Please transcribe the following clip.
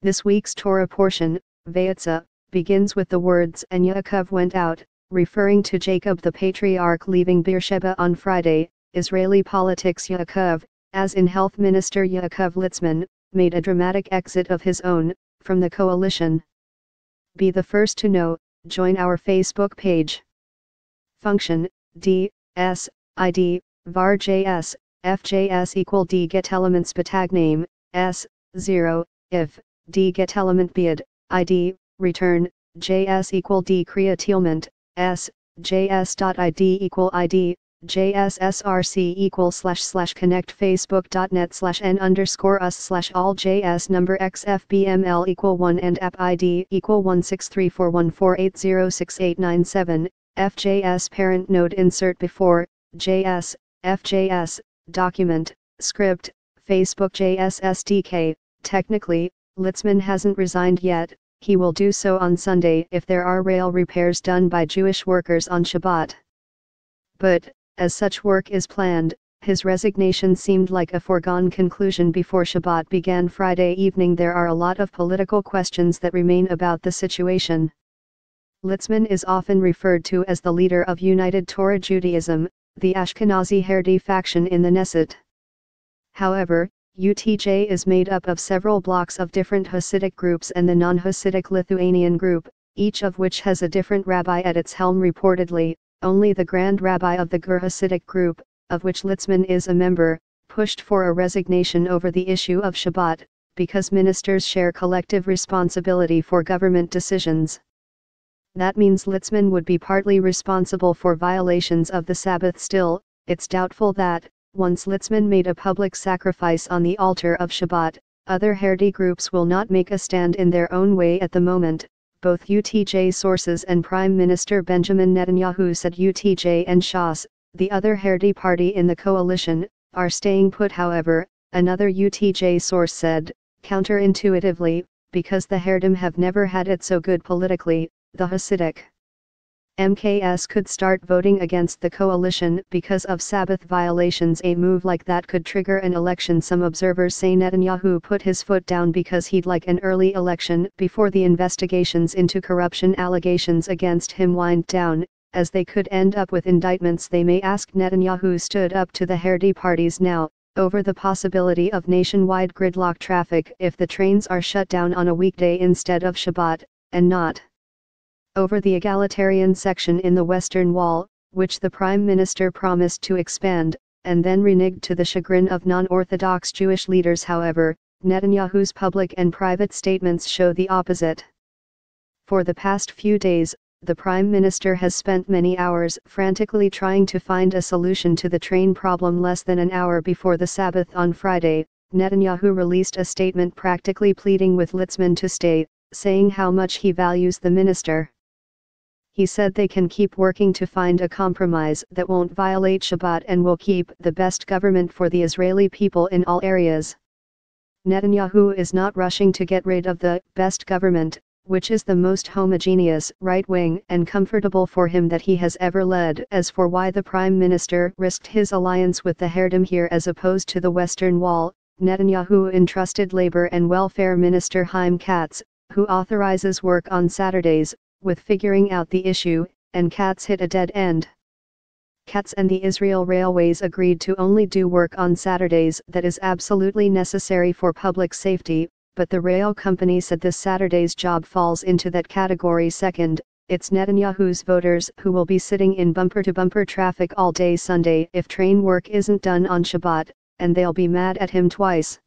This week's Torah portion, Vayetza, begins with the words, "And Yaakov went out," referring to Jacob the patriarch leaving Beersheba on Friday. Israeli politics. Yaakov, as in Health Minister Yaakov Litzman, made a dramatic exit of his own, from the coalition. Be the first to know, join our Facebook page. Function, D, S, ID, var JS, FJS equal D get elements tag name, S, 0, if, D get element bid, ID, return, JS equal D createlment, S, JS.ID equal ID, JSSRC equal / connect facebook.net/n_us/ all JS number XFBML equal 1 and app ID equal 1634148068997, FJS parent node insert before, JS, FJS, document, script, Facebook JS SDK. Technically, Litzman hasn't resigned yet, he will do so on Sunday if there are rail repairs done by Jewish workers on Shabbat. But, as such work is planned, his resignation seemed like a foregone conclusion before Shabbat began Friday evening. There are a lot of political questions that remain about the situation. Litzman is often referred to as the leader of United Torah Judaism, the Ashkenazi Haredi faction in the Knesset. However, UTJ is made up of several blocks of different Hasidic groups and the non-Hasidic Lithuanian group, each of which has a different rabbi at its helm. Reportedly, only the Grand Rabbi of the Gur Hasidic group, of which Litzman is a member, pushed for a resignation over the issue of Shabbat, because ministers share collective responsibility for government decisions. That means Litzman would be partly responsible for violations of the Sabbath. Still, it's doubtful that, once Litzman made a public sacrifice on the altar of Shabbat, other Haredi groups will not make a stand in their own way at the moment. Both UTJ sources and Prime Minister Benjamin Netanyahu said UTJ and Shas, the other Haredi party in the coalition, are staying put. However, another UTJ source said, counterintuitively, because the Haredim have never had it so good politically, the Hasidic MKS could start voting against the coalition because of Sabbath violations. A move like that could trigger an election. Some observers say Netanyahu put his foot down because he'd like an early election before the investigations into corruption allegations against him wind down, as they could end up with indictments. They may ask. Netanyahu stood up to the Haredi parties now, over the possibility of nationwide gridlock traffic if the trains are shut down on a weekday instead of Shabbat, and not over the egalitarian section in the Western Wall, which the Prime Minister promised to expand, and then reneged to the chagrin of non-Orthodox Jewish leaders. However, Netanyahu's public and private statements show the opposite. For the past few days, the Prime Minister has spent many hours frantically trying to find a solution to the train problem. Less than an hour before the Sabbath on Friday, Netanyahu released a statement practically pleading with Litzman to stay, saying how much he values the minister. He said they can keep working to find a compromise that won't violate Shabbat and will keep the best government for the Israeli people in all areas. Netanyahu is not rushing to get rid of the best government, which is the most homogeneous, right-wing and comfortable for him that he has ever led. As for why the Prime Minister risked his alliance with the Haredim here as opposed to the Western Wall, Netanyahu entrusted Labor and Welfare Minister Chaim Katz, who authorizes work on Saturdays, with figuring out the issue, and Katz hit a dead end. Katz and the Israel Railways agreed to only do work on Saturdays that is absolutely necessary for public safety, but the rail company said this Saturday's job falls into that category. Second, it's Netanyahu's voters who will be sitting in bumper-to-bumper traffic all day Sunday if train work isn't done on Shabbat, and they'll be mad at him twice.